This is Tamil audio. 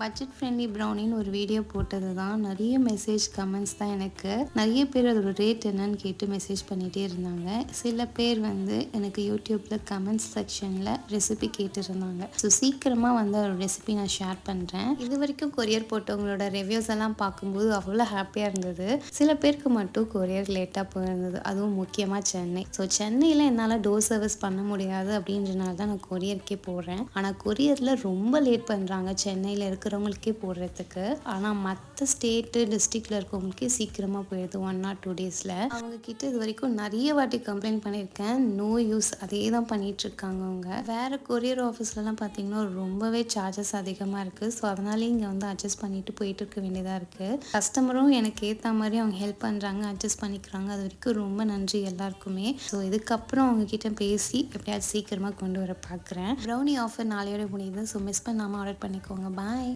பட்ஜெட் ஃப்ரெண்ட்லி ப்ரௌனின்னு ஒரு வீடியோ போட்டது தான். நிறைய மெசேஜ் கமெண்ட்ஸ் தான் எனக்கு. நிறைய பேர் அதோட ரேட் என்னன்னு கேட்டு மெசேஜ் பண்ணிகிட்டே இருந்தாங்க. சில பேர் வந்து எனக்கு யூடியூப்பில் கமெண்ட்ஸ் செக்ஷனில் ரெசிபி கேட்டுருந்தாங்க. ஸோ சீக்கிரமாக வந்து ஒரு ரெசிபி நான் ஷேர் பண்ணுறேன். இது வரைக்கும் கொரியர் போட்டவங்களோட ரிவ்யூஸ் எல்லாம் பார்க்கும்போது அவ்வளோ ஹாப்பியாக இருந்தது. சில பேருக்கு மட்டும் கொரியர் லேட்டாக போயிருந்தது, அதுவும் முக்கியமாக சென்னை. ஸோ சென்னையில் என்னால் டோர் சர்வீஸ் பண்ண முடியாது அப்படின்றனால தான் நான் கொரியருக்கே போடுறேன். ஆனால் கொரியரில் ரொம்ப லேட் பண்ணுறாங்க சென்னையில் இருக்கிறவங்களுக்கே போடுறதுக்கு. ஆனால் மற்ற ஸ்டேட்டு டிஸ்ட்ரிக்டில் இருக்கவங்களுக்கே சீக்கிரமாக போயிடுது 1 or 2 டேஸில். அவங்கக்கிட்ட இது வரைக்கும் நிறைய வாட்டி கம்ப்ளைண்ட் பண்ணியிருக்கேன். நோ யூஸ், அதே தான் பண்ணிகிட்ருக்காங்க. அவங்க வேறு கொரியர் ஆஃபீஸ்லலாம் பார்த்திங்கன்னா ரொம்பவே சார்ஜஸ் அதிகமாக இருக்குது. ஸோ அதனாலே இங்கே வந்து அட்ஜஸ்ட் பண்ணிட்டு போயிட்டு இருக்க வேண்டியதாக இருக்குது. கஸ்டமரும் எனக்கு ஏற்ற மாதிரி அவங்க ஹெல்ப் பண்ணுறாங்க, அட்ஜஸ்ட் பண்ணிக்கிறாங்க. அது வரைக்கும் ரொம்ப நன்றி எல்லாருக்குமே. ஸோ இதுக்கப்புறம் அவங்கக்கிட்ட பேசி எப்படியாச்சும் சீக்கிரமாக கொண்டு வர பார்க்குறேன். ப்ரௌனி ஆஃபர் நாளையோட முடியுது. ஸோ மிஸ் பண்ணாமல் ஆர்டர் பண்ணிக்கோங்க. பாய்.